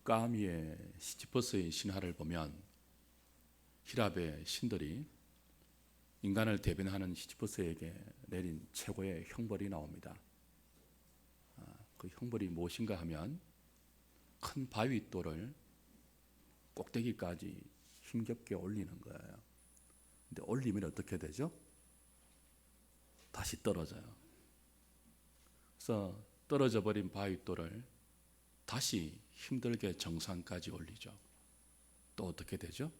까미의 시지퍼스의 신화를 보면 히랍의 신들이 인간을 대변하는 시지퍼스에게 내린 최고의 형벌이 나옵니다. 그 형벌이 무엇인가 하면 큰 바위돌을 꼭대기까지 힘겹게 올리는 거예요. 근데 올리면 어떻게 되죠? 다시 떨어져요. 그래서 떨어져 버린 바위돌을 다시 힘들게 정상까지 올리죠. 또 어떻게 되죠?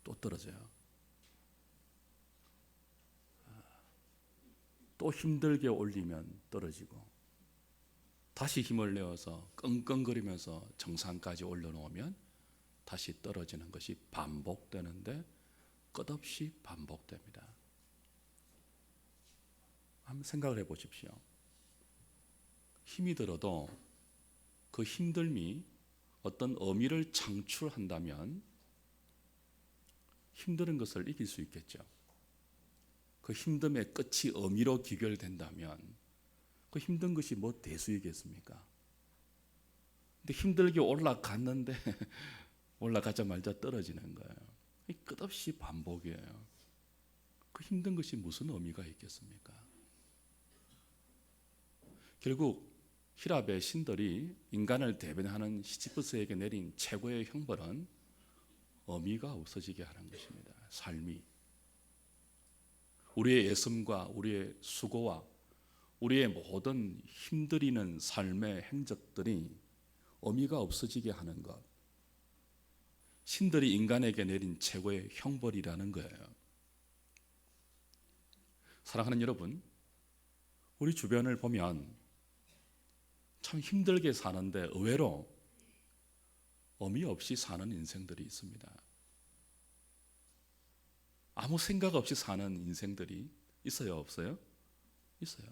또 떨어져요. 또 힘들게 올리면 떨어지고 다시 힘을 내어서 끙끙거리면서 정상까지 올려놓으면 다시 떨어지는 것이 반복되는데 끝없이 반복됩니다. 한번 생각을 해보십시오. 힘이 들어도 그 힘듦이 어떤 의미를 창출한다면 힘든 것을 이길 수 있겠죠. 그 힘듦의 끝이 의미로 귀결된다면 그 힘든 것이 뭐 대수이겠습니까? 근데 힘들게 올라갔는데 올라가자마자 떨어지는 거예요. 끝없이 반복이에요. 그 힘든 것이 무슨 의미가 있겠습니까? 결국 히랍의 신들이 인간을 대변하는 시지프스에게 내린 최고의 형벌은 의미가 없어지게 하는 것입니다. 삶이 우리의 애씀과 우리의 수고와 우리의 모든 힘들이는 삶의 행적들이 의미가 없어지게 하는 것, 신들이 인간에게 내린 최고의 형벌이라는 거예요. 사랑하는 여러분, 우리 주변을 보면 참 힘들게 사는데 의외로 의미 없이 사는 인생들이 있습니다. 아무 생각 없이 사는 인생들이 있어요, 없어요? 있어요.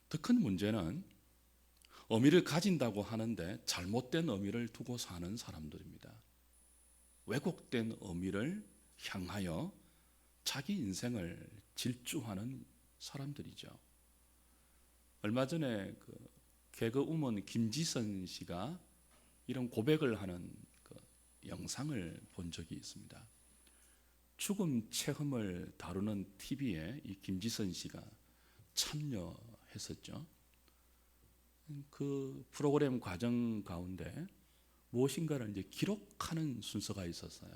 더 큰 문제는 의미를 가진다고 하는데 잘못된 의미를 두고 사는 사람들입니다. 왜곡된 의미를 향하여 자기 인생을 질주하는 사람들이죠. 얼마 전에 개그우먼 김지선 씨가 이런 고백을 하는 영상을 본 적이 있습니다. 죽음 체험을 다루는 TV에 이 김지선 씨가 참여했었죠. 그 프로그램 과정 가운데 무엇인가를 이제 기록하는 순서가 있었어요.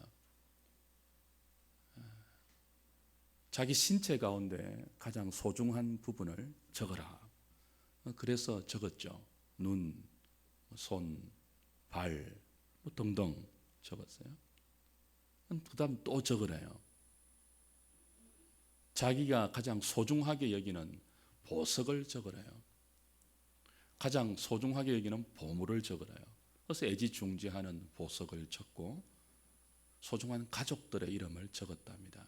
자기 신체 가운데 가장 소중한 부분을 적어라. 그래서 적었죠. 눈, 손, 발 등등 적었어요. 그 다음 또 적으래요. 자기가 가장 소중하게 여기는 보석을 적으래요. 가장 소중하게 여기는 보물을 적으래요. 그래서 애지중지하는 보석을 적고 소중한 가족들의 이름을 적었답니다.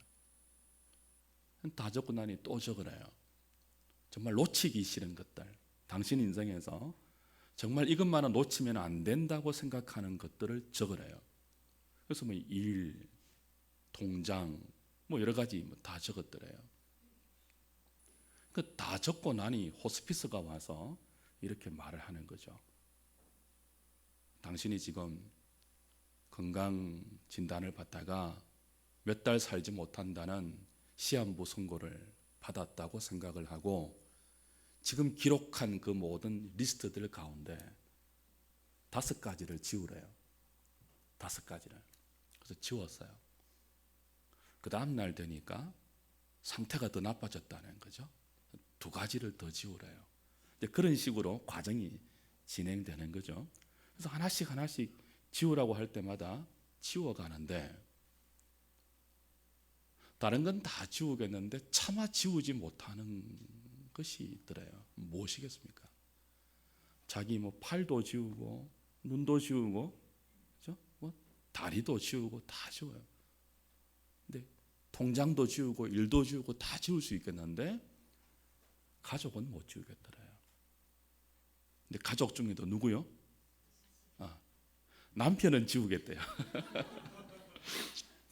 다 적고 나니 또 적으래요. 정말 놓치기 싫은 것들, 당신 인생에서 정말 이것만은 놓치면 안 된다고 생각하는 것들을 적으래요. 그래서 뭐 일, 통장, 뭐 여러 가지 다 적었더래요. 다 적고 나니 호스피스가 와서 이렇게 말을 하는 거죠. 당신이 지금 건강 진단을 받다가 몇 달 살지 못한다는 시한부 선고를 받았다고 생각을 하고 지금 기록한 그 모든 리스트들 가운데 5가지를 지우래요. 5가지를. 그래서 지웠어요. 그 다음 날 되니까 상태가 더 나빠졌다는 거죠. 2가지를 더 지우래요. 그런 식으로 과정이 진행되는 거죠. 그래서 하나씩 지우라고 할 때마다 지워가는데 다른 건 다 지우겠는데 차마 지우지 못하는 것이 있더래요. 무엇이겠습니까? 자기 뭐 팔도 지우고 눈도 지우고 그죠? 뭐 다리도 지우고 다 지워요. 근데 통장도 지우고 일도 지우고 다 지울 수 있겠는데 가족은 못 지우겠더래요. 근데 가족 중에도 누구요? 남편은 지우겠대요.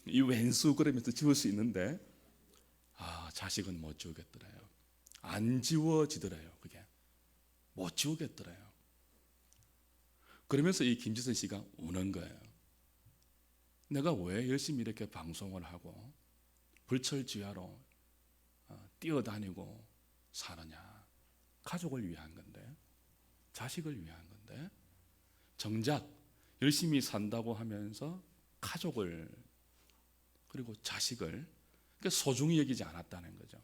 이 왼수 그러면서 지울 수 있는데 자식은 못 지우겠더래요. 안 지워지더래요. 그게 못 지우겠더래요. 그러면서 이 김지선 씨가 우는 거예요. 내가 왜 열심히 이렇게 방송을 하고 불철주야로 뛰어다니고 사느냐. 가족을 위한 건데, 자식을 위한 건데, 정작 열심히 산다고 하면서 가족을 그리고 자식을 소중히 여기지 않았다는 거죠.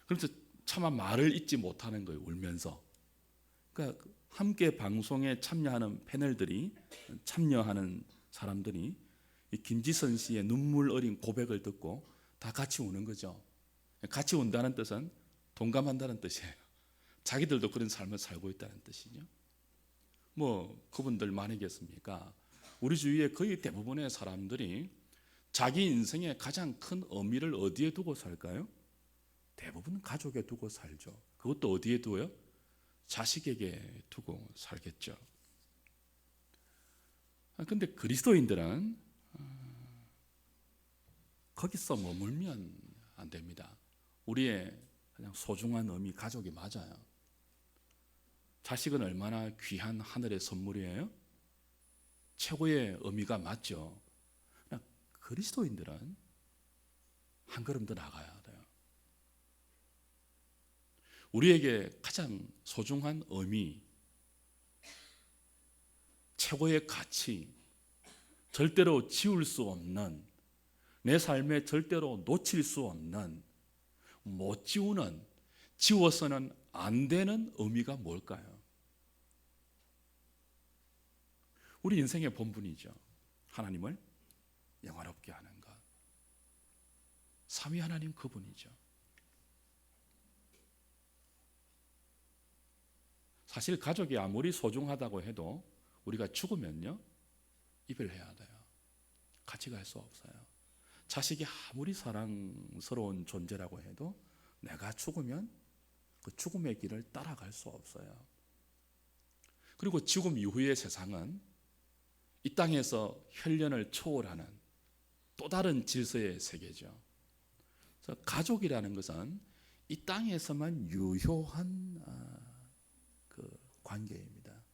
그래서 차마 말을 잇지 못하는 거예요. 울면서. 그러니까 함께 방송에 참여하는 패널들이, 참여하는 사람들이 이 김지선 씨의 눈물 어린 고백을 듣고 다 같이 우는 거죠. 같이 운다는 뜻은 동감한다는 뜻이에요. 자기들도 그런 삶을 살고 있다는 뜻이죠. 뭐 그분들 많이겠습니까? 우리 주위에 거의 대부분의 사람들이 자기 인생의 가장 큰 의미를 어디에 두고 살까요? 대부분 가족에 두고 살죠. 그것도 어디에 두어요? 자식에게 두고 살겠죠. 근데 그리스도인들은 거기서 머물면 안 됩니다. 우리의 그냥 소중한 의미, 가족이 맞아요. 자식은 얼마나 귀한 하늘의 선물이에요? 최고의 의미가 맞죠. 그리스도인들은 한 걸음 더 나가야 돼요. 우리에게 가장 소중한 의미, 최고의 가치, 절대로 지울 수 없는, 내 삶에 절대로 놓칠 수 없는, 못 지우는, 지워서는 안 되는 의미가 뭘까요? 우리 인생의 본분이죠. 하나님을 영화롭게 하는 것. 삼위 하나님 그분이죠. 사실 가족이 아무리 소중하다고 해도 우리가 죽으면요, 이별해야 돼요. 같이 갈 수 없어요. 자식이 아무리 사랑스러운 존재라고 해도 내가 죽으면 그 죽음의 길을 따라갈 수 없어요. 그리고 죽음 이후의 세상은 이 땅에서 혈연을 초월하는 또 다른 질서의 세계죠. 그래서 가족이라는 것은 이 땅에서만 유효한 그 관계입니다.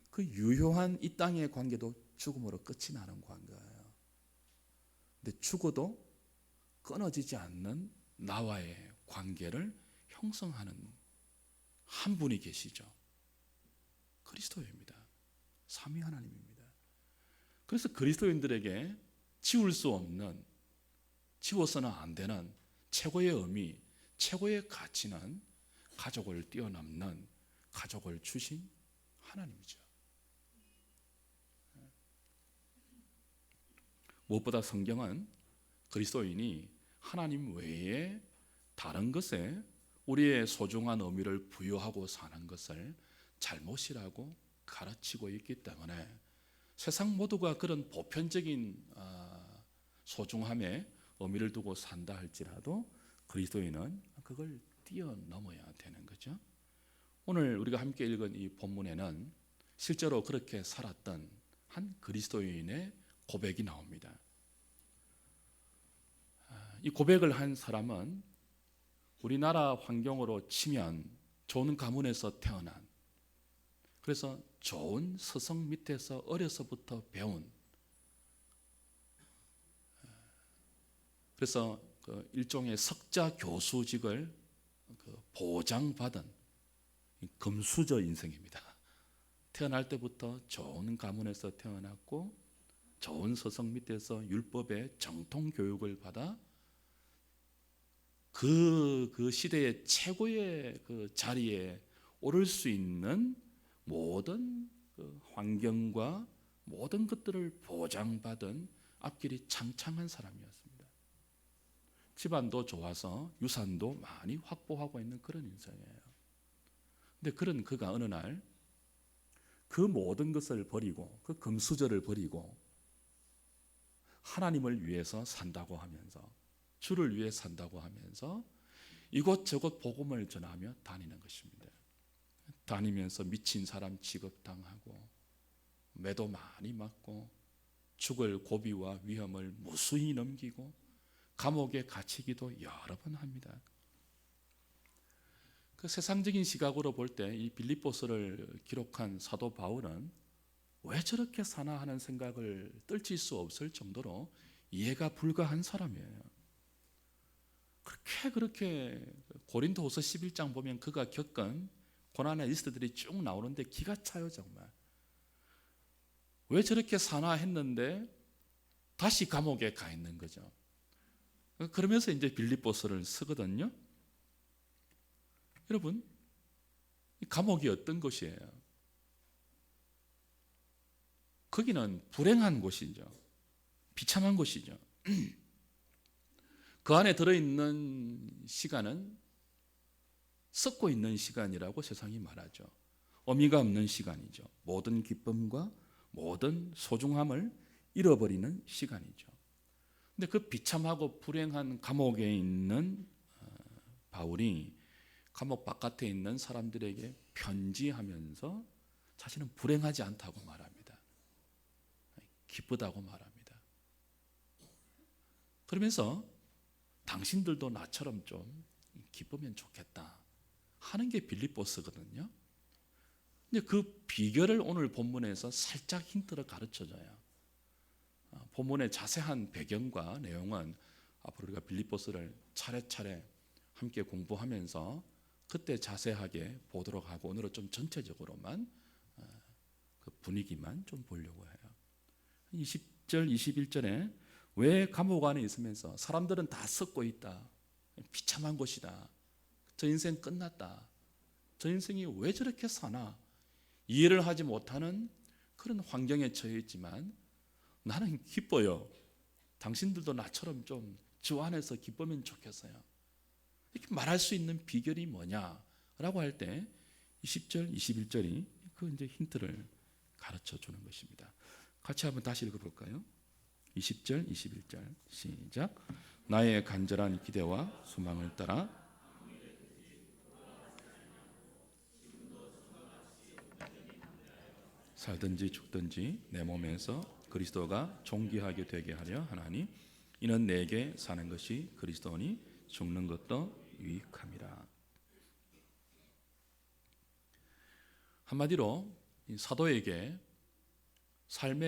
그 유효한 이 땅의 관계도 죽음으로 끝이 나는 관계예요. 근데 죽어도 끊어지지 않는 나와의 관계를 형성하는 한 분이 계시죠. 그리스도입니다. 삼위 하나님입니다. 그래서 그리스도인들에게 지울 수 없는, 지워서는 안 되는 최고의 의미, 최고의 가치는 가족을 뛰어넘는 가족을 주신 하나님이죠. 무엇보다 성경은 그리스도인이 하나님 외에 다른 것에 우리의 소중한 의미를 부여하고 사는 것을 잘못이라고 가르치고 있기 때문에 세상 모두가 그런 보편적인 소중함에 의미를 두고 산다 할지라도 그리스도인은 그걸 뛰어넘어야 되는 거죠. 오늘 우리가 함께 읽은 이 본문에는 실제로 그렇게 살았던 한 그리스도인의 고백이 나옵니다. 이 고백을 한 사람은 우리나라 환경으로 치면 좋은 가문에서 태어난, 그래서 좋은 서성 밑에서 어려서부터 배운, 그래서 그 일종의 석자 교수직을 보장받은 금수저 인생입니다. 태어날 때부터 좋은 가문에서 태어났고 좋은 서성 밑에서 율법의 정통 교육을 받아 그 시대의 최고의 그 자리에 오를 수 있는 모든 그 환경과 모든 것들을 보장받은 앞길이 창창한 사람이었습니다. 집안도 좋아서 유산도 많이 확보하고 있는 그런 인생이에요. 근데 그런 그가 어느 날 그 모든 것을 버리고, 그 금수저를 버리고 하나님을 위해서 산다고 하면서, 주를 위해 산다고 하면서 이곳저곳 복음을 전하며 다니는 것입니다. 다니면서 미친 사람 취급당하고 매도 많이 맞고 죽을 고비와 위험을 무수히 넘기고 감옥에 갇히기도 여러 번 합니다. 그 세상적인 시각으로 볼 때 이 빌립보서를 기록한 사도 바울은 왜 저렇게 사나 하는 생각을 떨칠 수 없을 정도로 이해가 불가한 사람이에요. 그렇게 고린도후서 11장 보면 그가 겪은 고난의 리스트들이 쭉 나오는데 기가 차요 정말. 왜 저렇게 사나 했는데 다시 감옥에 가 있는 거죠. 그러면서 이제 빌립보서를 쓰거든요. 여러분, 감옥이 어떤 곳이에요? 거기는 불행한 곳이죠. 비참한 곳이죠. 그 안에 들어있는 시간은 썩고 있는 시간이라고 세상이 말하죠. 의미가 없는 시간이죠. 모든 기쁨과 모든 소중함을 잃어버리는 시간이죠. 근데 그 비참하고 불행한 감옥에 있는 바울이 감옥 바깥에 있는 사람들에게 편지하면서 자신은 불행하지 않다고 말합니다. 기쁘다고 말합니다. 그러면서 당신들도 나처럼 좀 기쁘면 좋겠다 하는 게 빌립보서거든요. 근데 그 비결을 오늘 본문에서 살짝 힌트를 가르쳐줘요. 본문의 자세한 배경과 내용은 앞으로 우리가 빌립보서를 차례차례 함께 공부하면서 그때 자세하게 보도록 하고, 오늘은 좀 전체적으로만 그 분위기만 좀 보려고 해요. 20절, 21절에 왜 감옥 안에 있으면서 사람들은 다 썩고 있다, 비참한 곳이다, 저 인생 끝났다, 저 인생이 왜 저렇게 사나 이해를 하지 못하는 그런 환경에 처해 있지만 나는 기뻐요. 당신들도 나처럼 좀 주 안에서 기쁘면 좋겠어요. 이렇게 말할 수 있는 비결이 뭐냐라고 할 때 20절, 21절이 그 이제 힌트를 가르쳐 주는 것입니다. 같이 한번 다시 읽어볼까요? 20절, 21절 시작. 나의 간절한 기대와 소망을 따라 살든지 죽든지 내 몸에서 그리스도가 존귀하게 되게 하려 하나니 이는 내게 사는 것이 그리스도니 죽는 것도 유익함이라. 한마디로 사도에게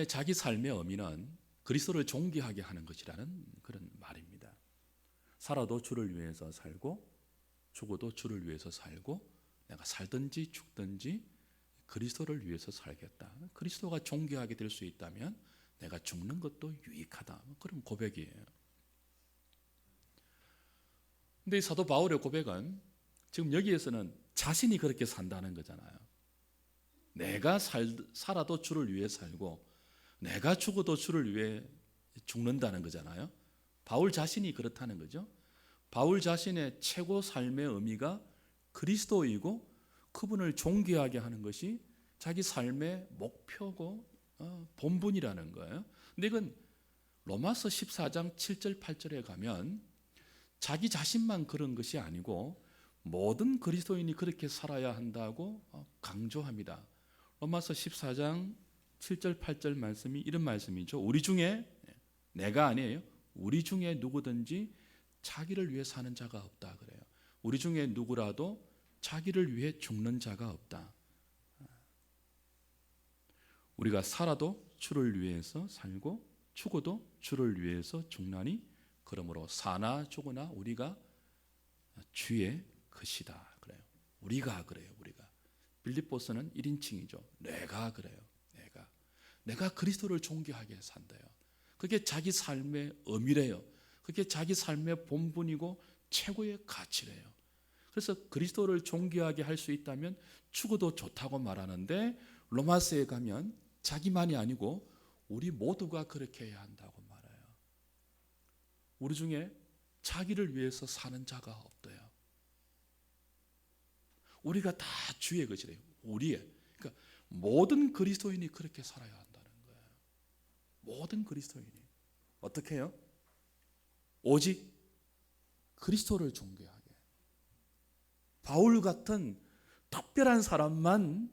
자기 삶의 의미는 그리스도를 존귀하게 하는 것이라는 그런 말입니다. 살아도 주를 위해서 살고 죽어도 주를 위해서 살고 내가 살든지 죽든지 그리스도를 위해서 살겠다. 그리스도가 존귀하게 될 수 있다면 내가 죽는 것도 유익하다. 그런 고백이에요. 근데 이 사도 바울의 고백은 지금 여기에서는 자신이 그렇게 산다는 거잖아요. 내가 살아도 주를 위해 살고 내가 죽어도 주를 위해 죽는다는 거잖아요. 바울 자신이 그렇다는 거죠. 바울 자신의 최고 삶의 의미가 그리스도이고 그분을 존귀하게 하는 것이 자기 삶의 목표고 본분이라는 거예요. 근데 이건 로마서 14장 7절 8절에 가면 자기 자신만 그런 것이 아니고 모든 그리스도인이 그렇게 살아야 한다고 강조합니다. 로마서 14장 7절 8절 말씀이 이런 말씀이죠. 우리 중에, 내가 아니에요, 우리 중에 누구든지 자기를 위해 사는 자가 없다 그래요. 우리 중에 누구라도 자기를 위해 죽는 자가 없다. 우리가 살아도 주를 위해서 살고 죽어도 주를 위해서 죽나니 그러므로 사나 죽으나 우리가 주의 것이다 그래요. 우리가 그래요. 우리가 빌립보서는 1인칭이죠. 내가 그래요. 내가 그리스도를 존귀하게 산대요. 그게 자기 삶의 의미래요. 그게 자기 삶의 본분이고 최고의 가치래요. 그래서 그리스도를 존귀하게 할 수 있다면 죽어도 좋다고 말하는데 로마서에 가면 자기만이 아니고 우리 모두가 그렇게 해야 한다고 말해요. 우리 중에 자기를 위해서 사는 자가 없대요. 우리가 다 주의 것이래요. 우리의. 그러니까 모든 그리스도인이 그렇게 살아야 한다는 거예요. 모든 그리스도인이. 어떻게 해요? 오직 그리스도를 존귀하게. 바울 같은 특별한 사람만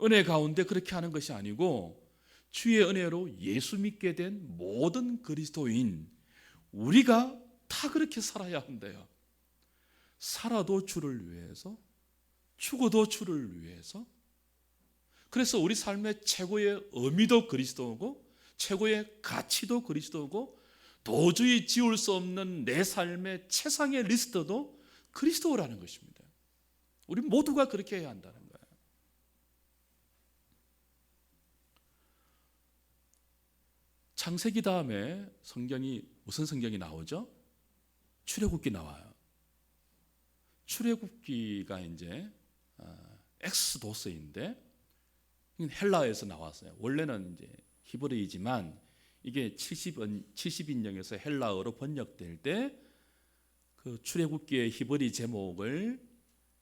은혜 가운데 그렇게 하는 것이 아니고 주의 은혜로 예수 믿게 된 모든 그리스도인, 우리가 다 그렇게 살아야 한대요. 살아도 주를 위해서 죽어도 주를 위해서. 그래서 우리 삶의 최고의 의미도 그리스도고 최고의 가치도 그리스도고 도저히 지울 수 없는 내 삶의 최상의 리스트도 그리스도라는 것입니다. 우리 모두가 그렇게 해야 한다는 거예요. 창세기 다음에 성경이 무슨 성경이 나오죠? 출애굽기 나와요. 출애굽기가 이제 엑스도스인데 헬라어에서 나왔어요. 원래는 이제 히브리이지만 이게 70인명에서 헬라어로 번역될 때 그 출애굽기의 히브리 제목을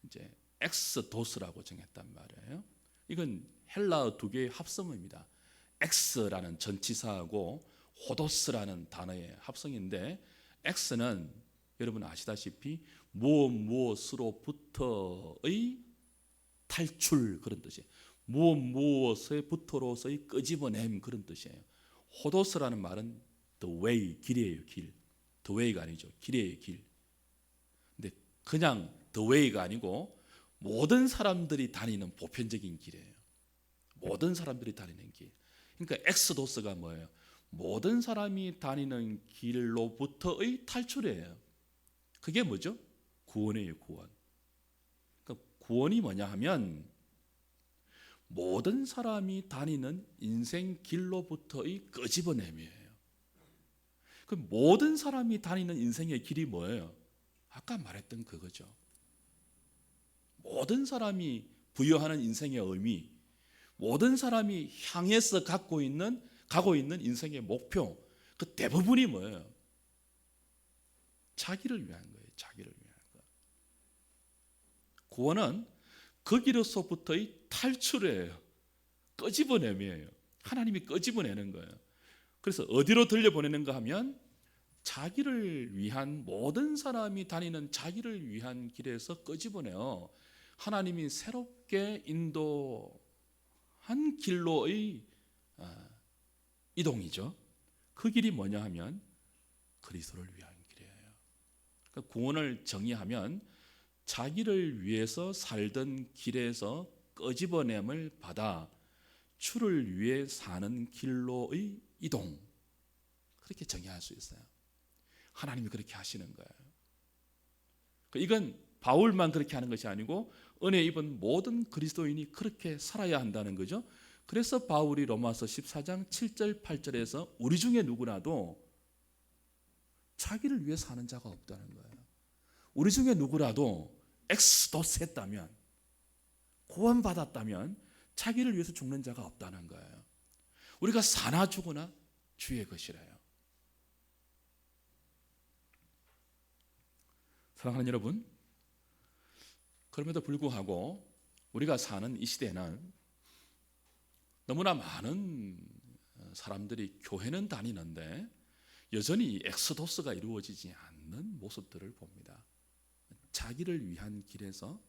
이제 엑스도스라고 정했단 말이에요. 이건 헬라어 두 개의 합성어입니다. 엑스라는 전치사하고 호도스라는 단어의 합성인데 엑스는 여러분 아시다시피 무엇으로부터의 탈출 그런 뜻이에요. 무엇에부터로서의 끄집어냄 그런 뜻이에요. 호도스라는 말은 the way, 길이에요. 길. the way가 아니죠. 길이에요. 길. 근데 그냥 the way가 아니고 모든 사람들이 다니는 보편적인 길이에요. 모든 사람들이 다니는 길. 그러니까 엑스도스가 뭐예요? 모든 사람이 다니는 길로부터의 탈출이에요. 그게 뭐죠? 구원이에요. 구원. 그러니까 구원이 뭐냐 하면 모든 사람이 다니는 인생 길로부터의 끄집어냄이에요. 그 모든 사람이 다니는 인생의 길이 뭐예요? 아까 말했던 그거죠. 모든 사람이 부여하는 인생의 의미, 모든 사람이 향해서 가고 있는 인생의 목표, 그 대부분이 뭐예요? 자기를 위한 거예요. 자기를 위한 거. 구원은 거기로서부터의 탈출이에요. 끄집어냄이에요. 하나님이 끄집어내는 거예요. 그래서 어디로 들려보내는가 하면 자기를 위한 모든 사람이 다니는 자기를 위한 길에서 끄집어내요. 하나님이 새롭게 인도한 길로의 이동이죠. 그 길이 뭐냐 하면 그리스도를 위한 길이에요. 그러니까 구원을 정의하면 자기를 위해서 살던 길에서 끄집어냄을 받아 주를 위해 사는 길로의 이동, 그렇게 정의할 수 있어요. 하나님이 그렇게 하시는 거예요. 이건 바울만 그렇게 하는 것이 아니고 은혜 입은 모든 그리스도인이 그렇게 살아야 한다는 거죠. 그래서 바울이 로마서 14장 7절 8절에서 우리 중에 누구라도 자기를 위해 사는 자가 없다는 거예요. 우리 중에 누구라도 엑스도스 했다면, 구원받았다면 자기를 위해서 죽는 자가 없다는 거예요. 우리가 사나 죽으나 주의 것이래요. 사랑하는 여러분, 그럼에도 불구하고 우리가 사는 이 시대는 너무나 많은 사람들이 교회는 다니는데 여전히 엑소도스가 이루어지지 않는 모습들을 봅니다. 자기를 위한 길에서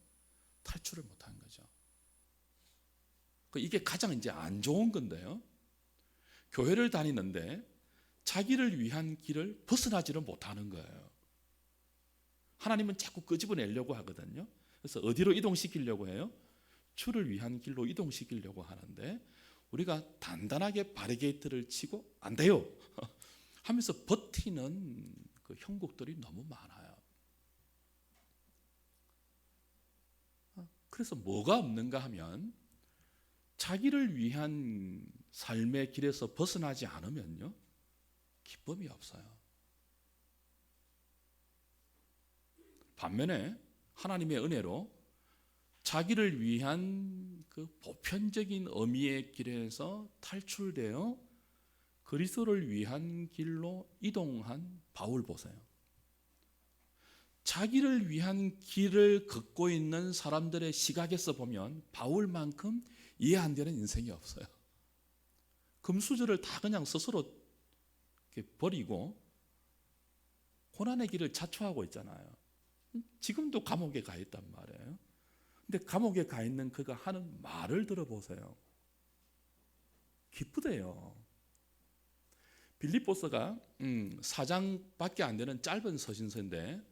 탈출을 못한 거죠. 이게 가장 이제 안 좋은 건데요. 교회를 다니는데 자기를 위한 길을 벗어나지를 못하는 거예요. 하나님은 자꾸 끄집어내려고 하거든요. 그래서 어디로 이동시키려고 해요? 주를 위한 길로 이동시키려고 하는데 우리가 단단하게 바리게이트를 치고 안 돼요 하면서 버티는 그 형국들이 너무 많아요. 그래서 뭐가 없는가 하면 자기를 위한 삶의 길에서 벗어나지 않으면요, 기쁨이 없어요. 반면에 하나님의 은혜로 자기를 위한 그 보편적인 의미의 길에서 탈출되어 그리스도를 위한 길로 이동한 바울 보세요. 자기를 위한 길을 걷고 있는 사람들의 시각에서 보면 바울만큼 이해 안 되는 인생이 없어요. 금수저를 다 그냥 스스로 이렇게 버리고 고난의 길을 자초하고 있잖아요. 지금도 감옥에 가 있단 말이에요. 근데 감옥에 가 있는 그가 하는 말을 들어보세요. 기쁘대요. 빌립보서가 4장밖에 안 되는 짧은 서신서인데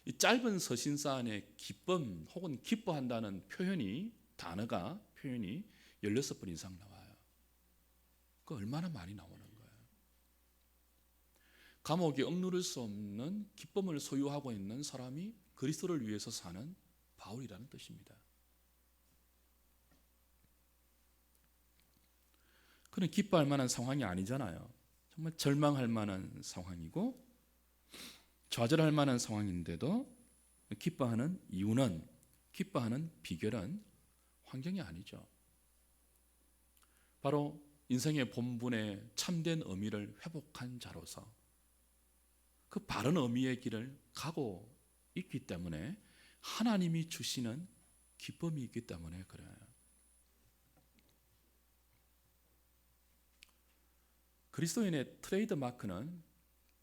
이 짧은 서신서 안에 기쁨 혹은 기뻐한다는 표현이 16번 이상 나와요. 그 얼마나 많이 나오는 거예요. 감옥에 억누를 수 없는 기쁨을 소유하고 있는 사람이 그리스도를 위해서 사는 바울이라는 뜻입니다. 그는 기뻐할 만한 상황이 아니잖아요. 정말 절망할 만한 상황이고 좌절할 만한 상황인데도 기뻐하는 이유는, 기뻐하는 비결은 환경이 아니죠. 바로 인생의 본분의 참된 의미를 회복한 자로서 그 바른 의미의 길을 가고 있기 때문에 하나님이 주시는 기쁨이 있기 때문에 그래요. 그리스도인의 트레이드 마크는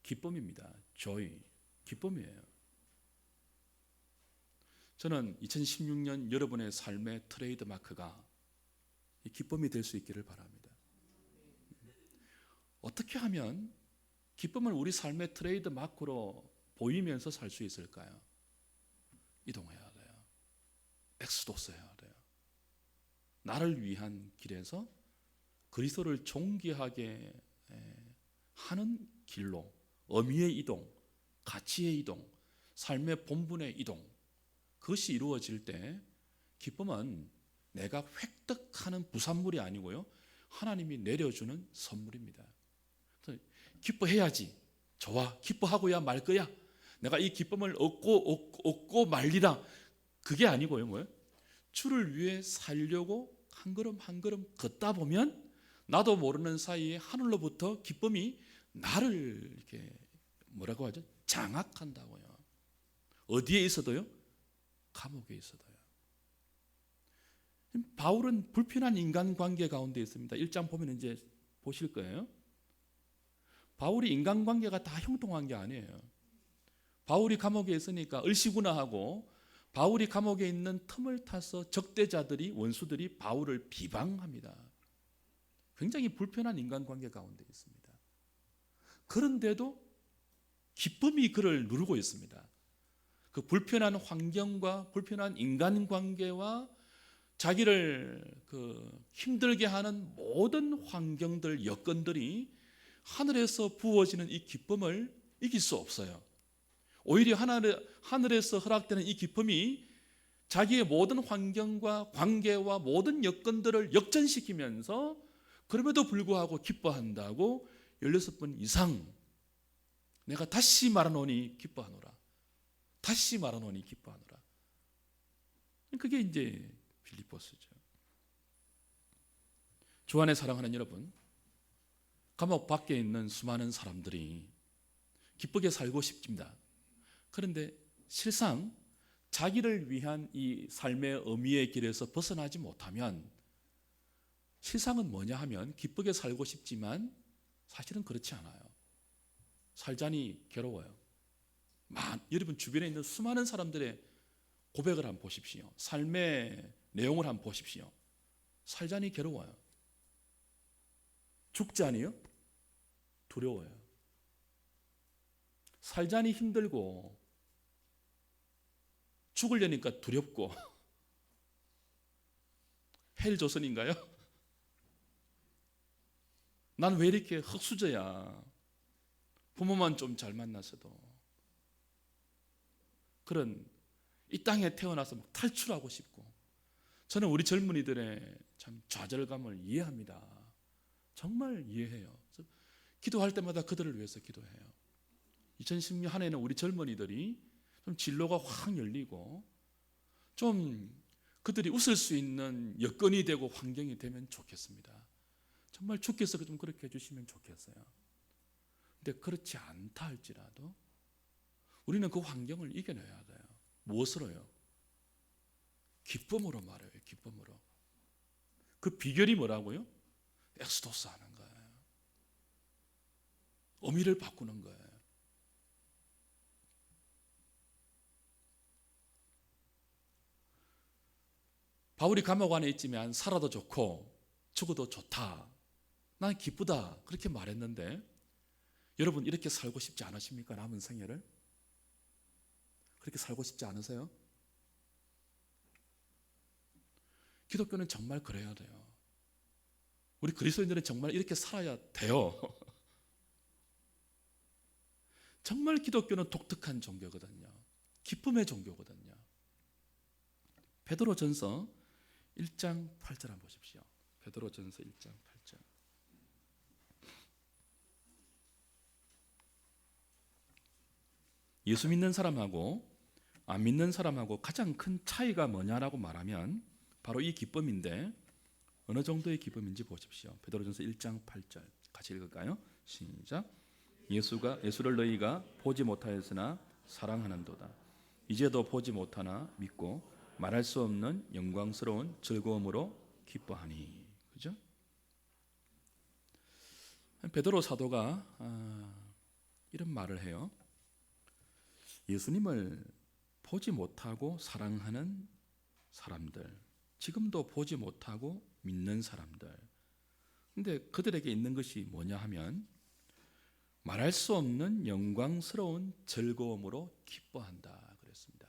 기쁨입니다. joy, 기쁨이에요. 저는 2016년 여러분의 삶의 트레이드 마크가 기쁨이 될 수 있기를 바랍니다. 어떻게 하면 기쁨을 우리 삶의 트레이드 마크로 보이면서 살 수 있을까요? 이동해야 돼요. 엑스도스 해야 돼요. 나를 위한 길에서 그리스도를 존귀하게 하는 길로 의미의 이동, 가치의 이동, 삶의 본분의 이동, 그것이 이루어질 때 기쁨은 내가 획득하는 부산물이 아니고요, 하나님이 내려주는 선물입니다. 기뻐해야지. 좋아, 기뻐하고야 말 거야. 내가 이 기쁨을 얻고 말리라. 그게 아니고요, 뭐예요? 주를 위해 살려고 한 걸음 한 걸음 걷다 보면 나도 모르는 사이에 하늘로부터 기쁨이 나를 이렇게 뭐라고 하죠? 장악한다고요. 어디에 있어도요? 감옥에 있어도요. 바울은 불편한 인간관계 가운데 있습니다. 1장 보면 이제 보실 거예요. 바울이 인간관계가 다 형통한 게 아니에요. 바울이 감옥에 있으니까 을시구나 하고, 바울이 감옥에 있는 틈을 타서 적대자들이, 원수들이 바울을 비방합니다. 굉장히 불편한 인간관계 가운데 있습니다. 그런데도 기쁨이 그를 누르고 있습니다. 그 불편한 환경과 불편한 인간관계와 자기를 힘들게 하는 모든 환경들, 여건들이 하늘에서 부어지는 이 기쁨을 이길 수 없어요. 오히려 하늘에서 허락되는 이 기쁨이 자기의 모든 환경과 관계와 모든 여건들을 역전시키면서 그럼에도 불구하고 기뻐한다고 16번 이상 내가 다시 말하노니 기뻐하노라. 다시 말하노니 기뻐하노라. 그게 이제 빌립보서죠. 주 안에 사랑하는 여러분, 감옥 밖에 있는 수많은 사람들이 기쁘게 살고 싶습니다. 그런데 실상 자기를 위한 이 삶의 의미의 길에서 벗어나지 못하면 실상은 뭐냐 하면 기쁘게 살고 싶지만 사실은 그렇지 않아요. 살자니 괴로워요. 여러분 주변에 있는 수많은 사람들의 고백을 한번 보십시오. 삶의 내용을 한번 보십시오. 살자니 괴로워요. 죽자니요? 두려워요. 살자니 힘들고 죽으려니까 두렵고. 헬조선인가요? 난 왜 이렇게 흙수저야? 부모만 좀 잘 만났어도. 그런 이 땅에 태어나서 막 탈출하고 싶고. 저는 우리 젊은이들의 참 좌절감을 이해합니다. 정말 이해해요. 기도할 때마다 그들을 위해서 기도해요. 2016년 한 해는 우리 젊은이들이 좀 진로가 확 열리고 좀 그들이 웃을 수 있는 여건이 되고 환경이 되면 좋겠습니다. 정말 주께서 좀 그렇게 해주시면 좋겠어요. 근데 그렇지 않다 할지라도 우리는 그 환경을 이겨내야 돼요. 무엇으로요? 기쁨으로 말해요. 기쁨으로. 그 비결이 뭐라고요? 엑스도스 하는 거예요. 의미를 바꾸는 거예요. 바울이 감옥 안에 있지만 살아도 좋고 죽어도 좋다. 난 기쁘다. 그렇게 말했는데 여러분 이렇게 살고 싶지 않으십니까? 남은 생애를? 그렇게 살고 싶지 않으세요? 기독교는 정말 그래야 돼요. 우리 그리스도인들은 정말 이렇게 살아야 돼요. 정말 기독교는 독특한 종교거든요. 기쁨의 종교거든요. 베드로전서 1장 8절 한번 보십시오. 베드로전서 1장 8절. 예수 믿는 사람하고 안 믿는 사람하고 가장 큰 차이가 뭐냐라고 말하면 바로 이 기쁨인데, 어느 정도의 기쁨인지 보십시오. 베드로전서 1장 8절 같이 읽을까요? 시작. 예수를 너희가 보지 못하였으나 사랑하는도다. 이제도 보지 못하나 믿고 말할 수 없는 영광스러운 즐거움으로 기뻐하니. 그죠? 베드로 사도가 이런 말을 해요. 예수님을 보지 못하고 사랑하는 사람들, 지금도 보지 못하고 믿는 사람들, 근데 그들에게 있는 것이 뭐냐 하면 말할 수 없는 영광스러운 즐거움으로 기뻐한다 그랬습니다.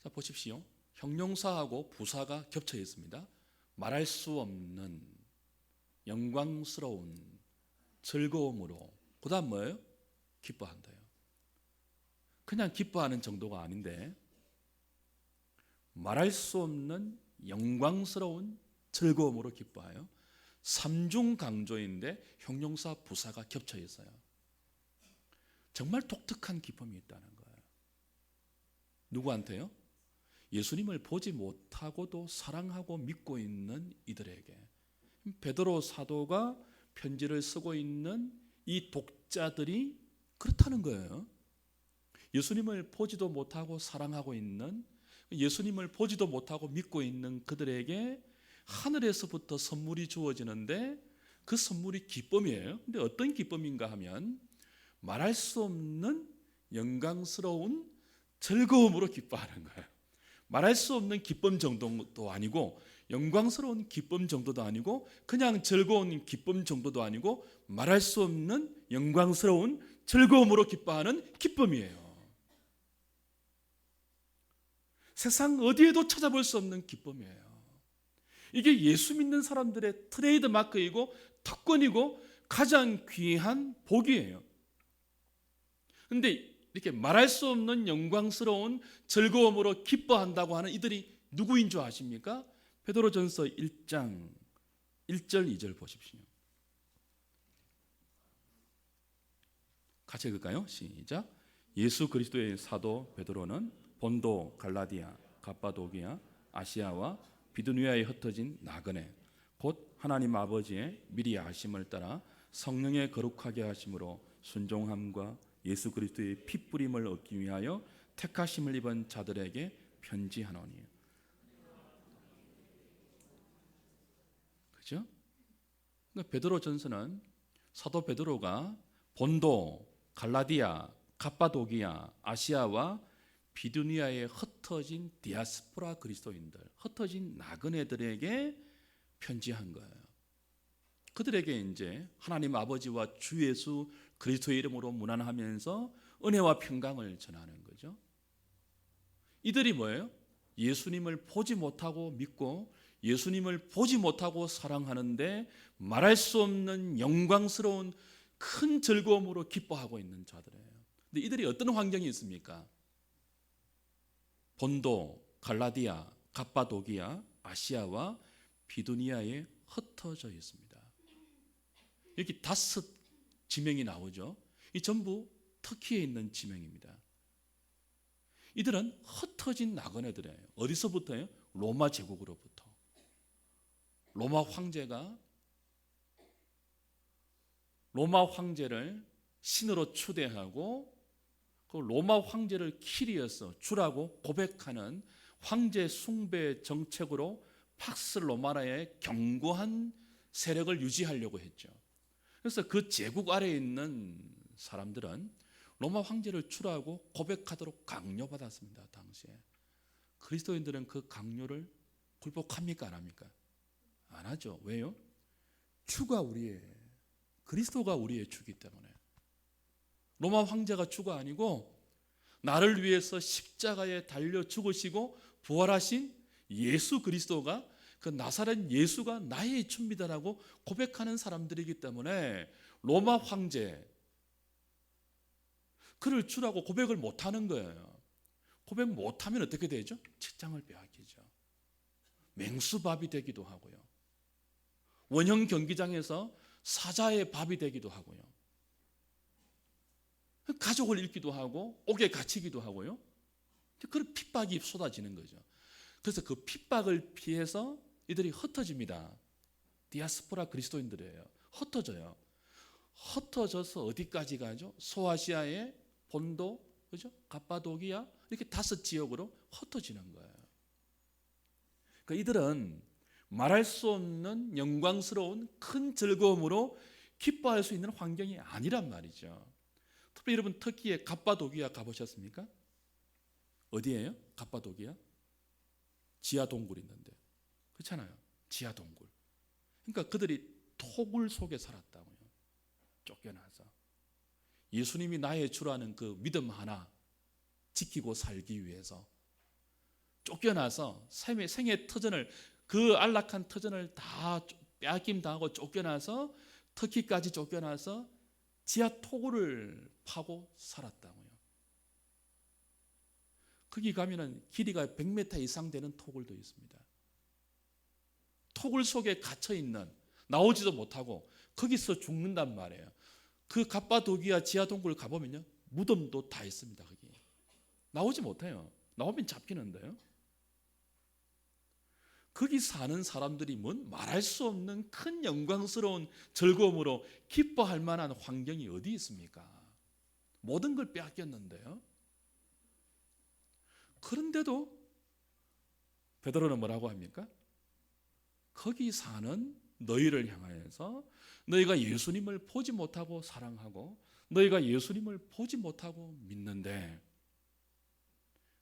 자, 보십시오. 형용사하고 부사가 겹쳐 있습니다. 말할 수 없는 영광스러운 즐거움으로, 그 다음 뭐예요? 기뻐한다요. 그냥 기뻐하는 정도가 아닌데 말할 수 없는 영광스러운 즐거움으로 기뻐해요. 삼중 강조인데 형용사 부사가 겹쳐 있어요. 정말 독특한 기쁨이 있다는 거예요. 누구한테요? 예수님을 보지 못하고도 사랑하고 믿고 있는 이들에게. 베드로 사도가 편지를 쓰고 있는 이 독자들이 그렇다는 거예요. 예수님을 보지도 못하고 사랑하고 있는, 예수님을 보지도 못하고 믿고 있는 그들에게 하늘에서부터 선물이 주어지는데 그 선물이 기쁨이에요. 근데 어떤 기쁨인가 하면 말할 수 없는 영광스러운 즐거움으로 기뻐하는 거예요. 말할 수 없는 기쁨 정도도 아니고 영광스러운 기쁨 정도도 아니고 그냥 즐거운 기쁨 정도도 아니고 말할 수 없는 영광스러운 즐거움으로 기뻐하는 기쁨이에요. 세상 어디에도 찾아볼 수 없는 기쁨이에요. 이게 예수 믿는 사람들의 트레이드 마크이고 특권이고 가장 귀한 복이에요. 그런데 이렇게 말할 수 없는 영광스러운 즐거움으로 기뻐한다고 하는 이들이 누구인 줄 아십니까? 베드로전서 1장 1절 2절 보십시오. 같이 읽을까요? 시작. 예수 그리스도의 사도 베드로는 본도, 갈라디아, 갑바도기아, 아시아와 비두니아에 흩어진 나그네, 곧 하나님 아버지의 미리 아심을 따라 성령의 거룩하게 하심으로 순종함과 예수 그리스도의 핏부림을 얻기 위하여 택하심을 입은 자들에게 편지하노니. 그죠? 그러니까 베드로전서는 사도 베드로가 본도, 갈라디아, 갑바도기아, 아시아와 비두니아에 흩어진 디아스포라 그리스도인들, 흩어진 나그네들에게 편지한 거예요. 그들에게 이제 하나님 아버지와 주 예수 그리스도의 이름으로 문안하면서 은혜와 평강을 전하는 거죠. 이들이 뭐예요? 예수님을 보지 못하고 믿고 예수님을 보지 못하고 사랑하는데 말할 수 없는 영광스러운 큰 즐거움으로 기뻐하고 있는 자들이에요. 근데 이들이 어떤 환경이 있습니까? 본도, 갈라디아, 갑바도기아, 아시아와 비두니아에 흩어져 있습니다. 이렇게 5 지명이 나오죠. 이 전부 터키에 있는 지명입니다. 이들은 흩어진 나그네들이에요. 어디서부터요? 로마 제국으로부터. 로마 황제를 신으로 추대하고 그 로마 황제를 키리어서 주라고 고백하는 황제 숭배 정책으로 팍스 로마나의 견고한 세력을 유지하려고 했죠. 그래서 그 제국 아래에 있는 사람들은 로마 황제를 주라고 고백하도록 강요받았습니다. 당시에. 그리스도인들은 그 강요를 굴복합니까? 안 합니까? 안 하죠. 왜요? 그리스도가 우리의 주기 때문에. 로마 황제가 주가 아니고 나를 위해서 십자가에 달려 죽으시고 부활하신 예수 그리스도가, 그 나사렛 예수가 나의 주입니다라고 고백하는 사람들이기 때문에 로마 황제, 그를 주라고 고백을 못하는 거예요. 고백 못하면 어떻게 되죠? 직장을 빼앗기죠. 맹수밥이 되기도 하고요. 원형 경기장에서 사자의 밥이 되기도 하고요. 가족을 잃기도 하고 옥에 갇히기도 하고요. 그런 핍박이 쏟아지는 거죠. 그래서 그 핍박을 피해서 이들이 흩어집니다. 디아스포라 그리스도인들이에요. 흩어져요. 흩어져서 어디까지 가죠? 소아시아의 본도, 그죠? 갑바도기아, 이렇게 5지역으로 흩어지는 거예요. 그러니까 이들은 말할 수 없는 영광스러운 큰 즐거움으로 기뻐할 수 있는 환경이 아니란 말이죠. 특히 여러분 터키의 갑바도기아 가보셨습니까? 어디예요? 갑바도기아? 지하 동굴이 있는데, 그렇잖아요. 지하 동굴. 그러니까 그들이 토굴 속에 살았다고요. 쫓겨나서. 예수님이 나의 주라는 그 믿음 하나 지키고 살기 위해서 쫓겨나서 생의 터전을, 그 안락한 터전을 다 빼앗김 당하고 쫓겨나서 터키까지 쫓겨나서 지하 토굴을 파고 살았다고요. 거기 가면은 길이가 100m 이상 되는 토굴도 있습니다. 토굴 속에 갇혀 있는, 나오지도 못하고 거기서 죽는단 말이에요. 그 갑바도기아 지하 동굴 가보면요, 무덤도 다 있습니다. 거기 나오지 못해요. 나오면 잡히는데요. 거기 사는 사람들이 뭔 말할 수 없는 큰 영광스러운 즐거움으로 기뻐할 만한 환경이 어디 있습니까? 모든 걸 빼앗겼는데요. 그런데도 베드로는 뭐라고 합니까? 거기 사는 너희를 향하여서 너희가 예수님을 보지 못하고 사랑하고 너희가 예수님을 보지 못하고 믿는데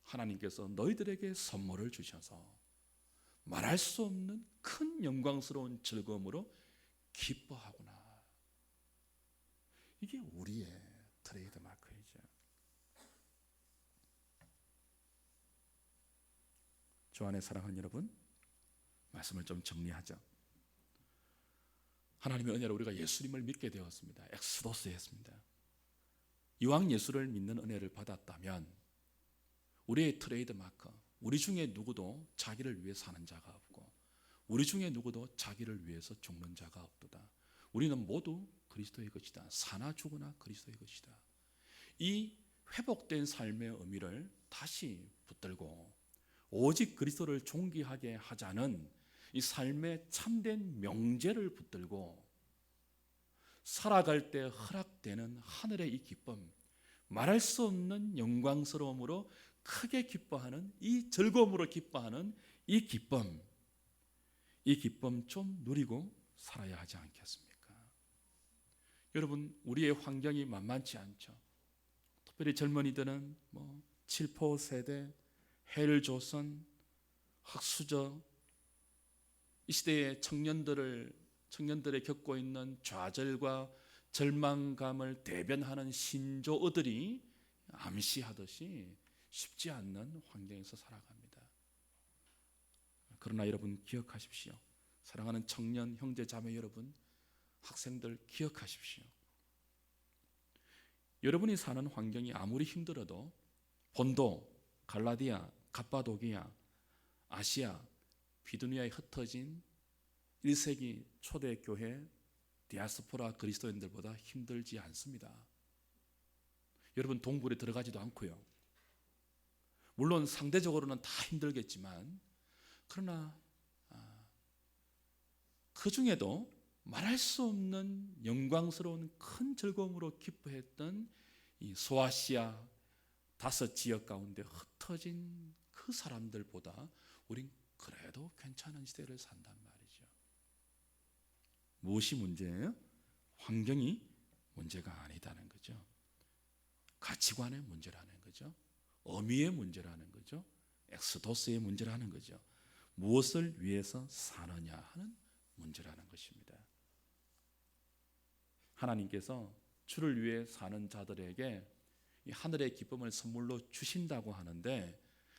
하나님께서 너희들에게 선물을 주셔서 말할 수 없는 큰 영광스러운 즐거움으로 기뻐하구나. 이게 우리의 트레이드 마크이죠. 주 안에 사랑하는 여러분, 말씀을 좀 정리하죠. 하나님의 은혜로 우리가 예수님을 믿게 되었습니다. 엑스도스였습니다. 이왕 예수를 믿는 은혜를 받았다면 우리의 트레이드 마크, 우리 중에 누구도 자기를 위해 사는 자가 없고 우리 중에 누구도 자기를 위해서 죽는 자가 없도다. 우리는 모두 그리스도의 것이다. 사나 죽으나 그리스도의 것이다. 이 회복된 삶의 의미를 다시 붙들고 오직 그리스도를 존귀하게 하자는 이 삶의 참된 명제를 붙들고 살아갈 때 허락되는 하늘의 이 기쁨, 말할 수 없는 영광스러움으로 크게 기뻐하는, 이 즐거움으로 기뻐하는 이 기쁨 좀 누리고 살아야 하지 않겠습니까? 여러분, 우리의 환경이 만만치 않죠. 특별히 젊은이들은 칠포 세대, 헬조선, 흑수저, 이 시대의 청년들의 겪고 있는 좌절과 절망감을 대변하는 신조어들이 암시하듯이 쉽지 않는 환경에서 살아갑니다. 그러나 여러분 기억하십시오. 사랑하는 청년 형제 자매 여러분, 학생들 기억하십시오. 여러분이 사는 환경이 아무리 힘들어도 본도, 갈라디아, 갑바도기아, 아시아, 비두니아에 흩어진 1세기 초대교회 디아스포라 그리스도인들보다 힘들지 않습니다. 여러분 동굴에 들어가지도 않고요. 물론 상대적으로는 다 힘들겠지만 그러나 그 중에도 말할 수 없는 영광스러운 큰 즐거움으로 기뻐했던 이 소아시아 5지역 가운데 흩어진 그 사람들보다 우린 그래도 괜찮은 시대를 산단 말이죠. 무엇이 문제예요? 환경이 문제가 아니다는 거죠. 가치관의 문제라는 거죠. 의미의 문제라는 거죠. 엑스도스의 문제라는 거죠. 무엇을 위해서 사느냐 하는 문제라는 것입니다. 하나님께서 주를 위해 사는 자들에게 이 하늘의 기쁨을 선물로 주신다고 하는데,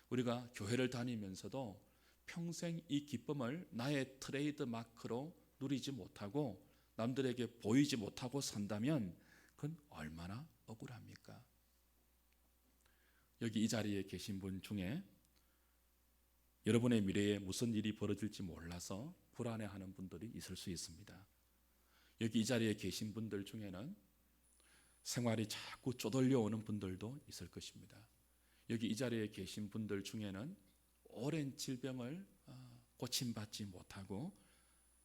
우리가 교회를 다니면서도 평생 이 기쁨을 나의 트레이드 마크로 누리지 못하고 남들에게 보이지 못하고 산다면 그건 얼마나 억울합니까? 여기 이 자리에 계신 분 중에 여러분의 미래에 무슨 일이 벌어질지 몰라서 불안해하는 분들이 있을 수 있습니다. 여기 이 자리에 계신 분들 중에는 생활이 자꾸 쪼들려 오는 분들도 있을 것입니다. 여기 이 자리에 계신 분들 중에는 오랜 질병을 고침받지 못하고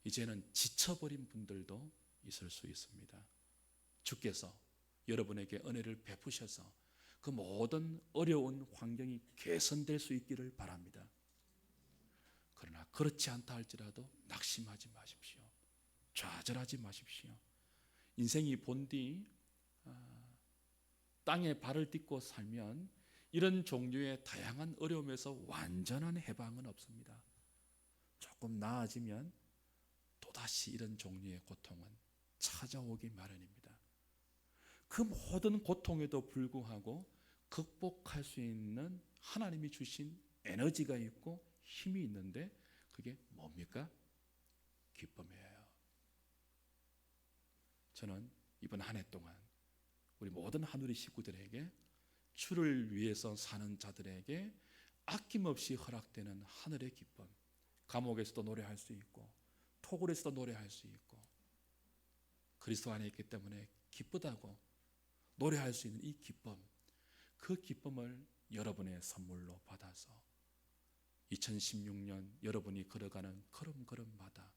이제는 지쳐버린 분들도 있을 수 있습니다. 주께서 여러분에게 은혜를 베푸셔서 그 모든 어려운 환경이 개선될 수 있기를 바랍니다. 그러나 그렇지 않다 할지라도 낙심하지 마십시오. 좌절하지 마십시오. 인생이 본디 땅에 발을 딛고 살면 이런 종류의 다양한 어려움에서 완전한 해방은 없습니다. 조금 나아지면 또다시 이런 종류의 고통은 찾아오기 마련입니다. 그 모든 고통에도 불구하고 극복할 수 있는 하나님이 주신 에너지가 있고 힘이 있는데 그게 뭡니까? 기쁨이에요. 저는 이번 한 해 동안 우리 모든 하누리 식구들에게 주를 위해서 사는 자들에게 아낌없이 허락되는 하늘의 기쁨, 감옥에서도 노래할 수 있고 토굴에서도 노래할 수 있고 그리스도 안에 있기 때문에 기쁘다고 노래할 수 있는 이 기쁨, 그 기쁨을 여러분의 선물로 받아서 2016년 여러분이 걸어가는 걸음걸음마다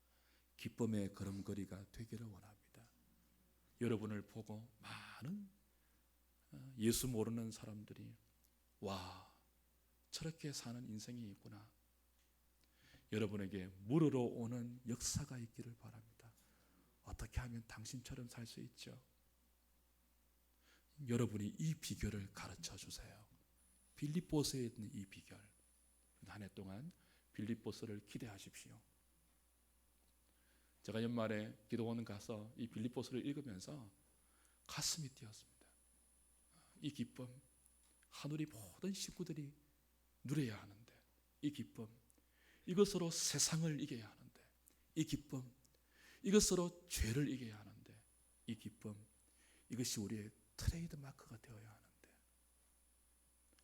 기쁨의 걸음걸이가 되기를 원합니다. 여러분을 보고 많은 예수 모르는 사람들이 와, 저렇게 사는 인생이 있구나, 여러분에게 물으러 오는 역사가 있기를 바랍니다. 어떻게 하면 당신처럼 살 수 있죠? 여러분이 이 비결을 가르쳐 주세요. 빌립보서에 있는 이 비결, 한 해 동안 빌립보서를 기대하십시오. 제가 연말에 기도원 가서 이 빌립보서를 읽으면서 가슴이 뛰었습니다. 이 기쁨, 하늘이 모든 식구들이 누려야 하는데, 이 기쁨, 이것으로 세상을 이겨야 하는데, 이 기쁨, 이것으로 죄를 이겨야 하는데, 이 기쁨, 이것이 우리의 트레이드 마크가 되어야 하는데,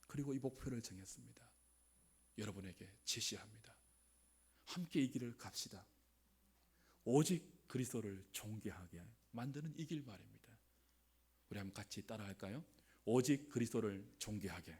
그리고 이 목표를 정했습니다. 여러분에게 제시합니다. 함께 이 길을 갑시다. 오직 그리스도를 존귀하게 만드는 이 길 말입니다. 우리 한번 같이 따라할까요? 오직 그리스도를 존귀하게